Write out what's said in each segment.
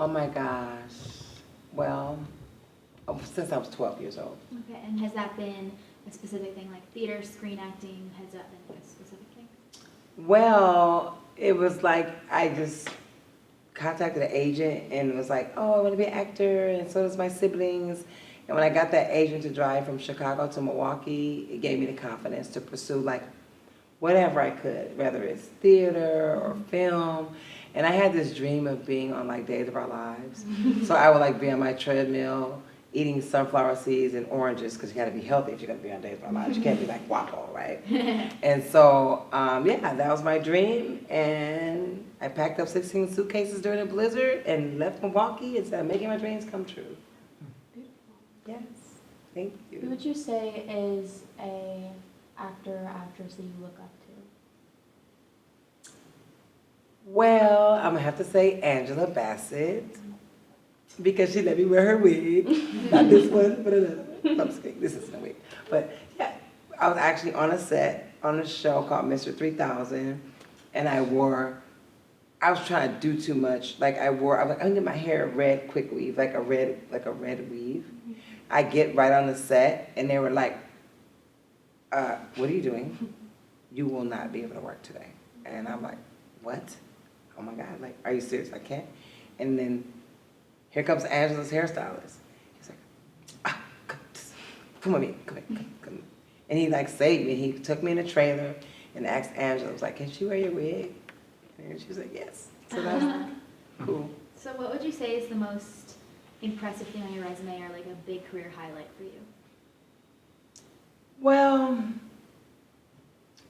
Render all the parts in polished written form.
Oh my gosh. Well, since I was 12 years old. Okay, and has that been a specific thing, like theater, screen acting? Has that been a specific thing? Well, it was like I just contacted an agent and was like, oh, I want to be an actor, and so does my siblings. And when I got that agent to drive from Chicago to Milwaukee, it gave me the confidence to pursue like whatever I could, whether it's theater or film. And I had this dream of being on like Days of Our Lives. So I would like be on my treadmill eating sunflower seeds and oranges because you got to be healthy if you're going to be on Days of Our Lives. You can't be like waffle, right? And so, yeah, that was my dream. And I packed up 16 suitcases during a blizzard and left Milwaukee and said, making my dreams come true. Beautiful. Yes, thank Who you. would you say is a actor or actress that you look up to? Well, I'm gonna have to say Angela Bassett because she let me wear her wig. Not this one, but another one. I'm just kidding. This isn't a wig. But yeah, I was actually on a set on a show called Mr. 3000, and I was trying to do too much. I was like, I'm gonna get my hair a red quick weave, like a red weave. I get right on the set, and they were like, what are you doing? You will not be able to work today. And I'm like, what? Oh my God, like, are you serious? I can't. And then here comes Angela's hairstylist. He's like, come with me, come here, come. And he like saved me. He took me in the trailer and asked Angela, was like, can she wear your wig? And she was like, yes. So that's cool. So what would you say is the most impressive thing on your resume, or like a big career highlight for you? Well,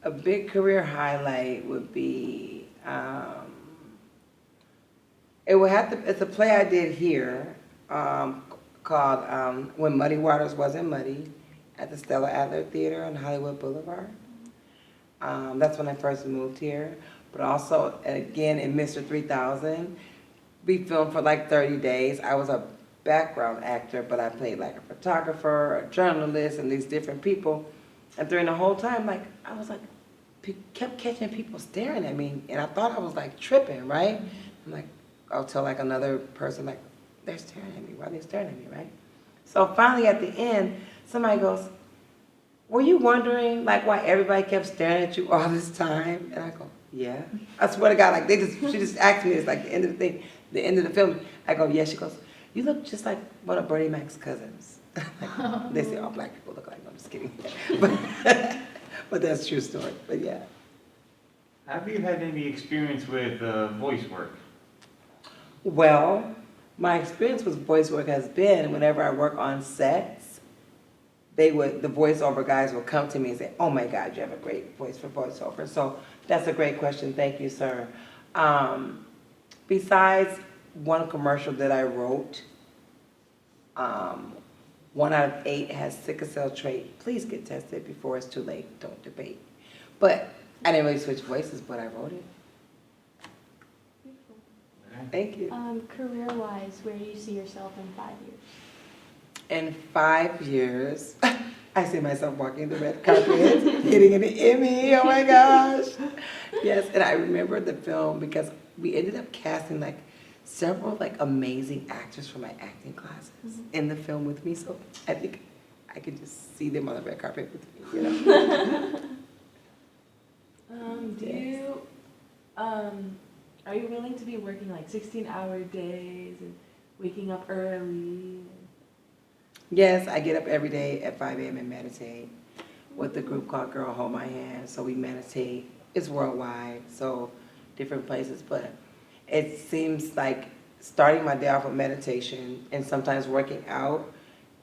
a big career highlight would be, it's a play I did here called When Muddy Waters Wasn't Muddy at the Stella Adler Theater on Hollywood Boulevard. That's when I first moved here. But also, again, in Mr. 3000, we filmed for like 30 days. I was a background actor, but I played like a photographer, a journalist, and these different people. And during the whole time, like, I was like, kept catching people staring at me, and I thought I was like tripping, right? I'm like, I'll tell like another person, like, they're staring at me. Why are they staring at me, right? So finally at the end, somebody goes, were you wondering like why everybody kept staring at you all this time? And I go, yeah. I swear to God, like she just asked me, it's like the end of the thing, the end of the film. I go, yeah. She goes, you look just like one of Bernie Mac's cousins. Like, they say all black people look like, no, I'm just kidding. But that's a true story, but yeah. Have you had any experience with voice work? Well, my experience with voice work has been whenever I work on sets, the voiceover guys will come to me and say, oh my God, you have a great voice for voiceover. So that's a great question. Thank you, sir. Besides one commercial that I wrote, 1 out of 8 has sickle cell trait. Please get tested before it's too late. Don't debate. But I didn't really switch voices, but I wrote it. Beautiful. Thank you. Career-wise, where do you see yourself in 5 years? In 5 years, I see myself walking the red carpet, getting an Emmy. Oh my gosh. Yes, and I remember the film because we ended up casting like several like amazing actors from my acting classes in the film with me. So I think I could just see them on the red carpet with me, you know. Are you willing to be working like 16-hour days and waking up early? Yes, I get up every day at 5 a.m. and meditate with a group called Girl Hold My Hand. So we meditate. It's worldwide, so different places. But it seems like starting my day off with meditation and sometimes working out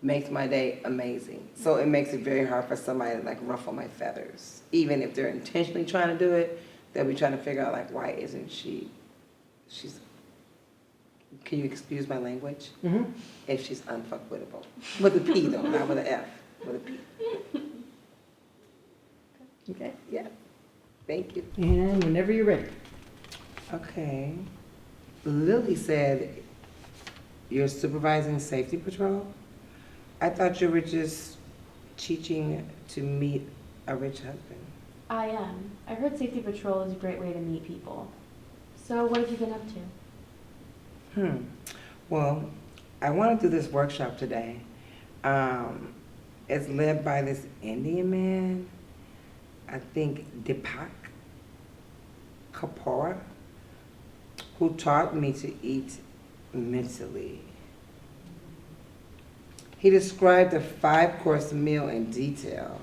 makes my day amazing. So it makes it very hard for somebody to like ruffle my feathers. Even if they're intentionally trying to do it, they'll be trying to figure out like, why isn't she's, can you excuse my language? Mm-hmm. If she's unfuckwittable. With a P though, not with an F, with a P. Okay, yeah. Thank you. And whenever you're ready. Okay. Lily said, you're supervising safety patrol? I thought you were just teaching to meet a rich husband. I am. I heard Safety Patrol is a great way to meet people. So what have you been up to? Well, I want to do this workshop today. It's led by this Indian man, I think Deepak Kapoor, who taught me to eat mentally. He described a 5-course meal in detail.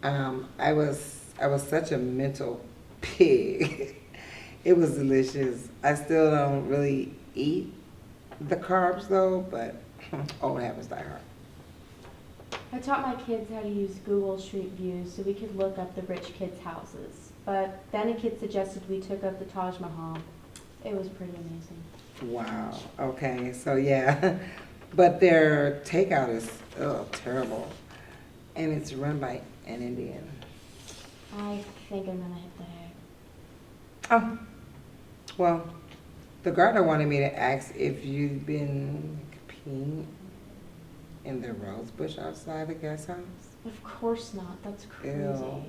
I was such a mental pig. It was delicious. I still don't really eat the carbs though, but old habits die hard. I taught my kids how to use Google Street View so we could look up the rich kids' houses. But then a kid suggested we took up the Taj Mahal. It was pretty amazing. Wow. Okay. So yeah, but their takeout is terrible, and it's run by an Indian. I think I'm gonna hit the hay. Oh, well, the gardener wanted me to ask if you've been peeing in the rose bush outside the guest house. Of course not. That's crazy. Ew.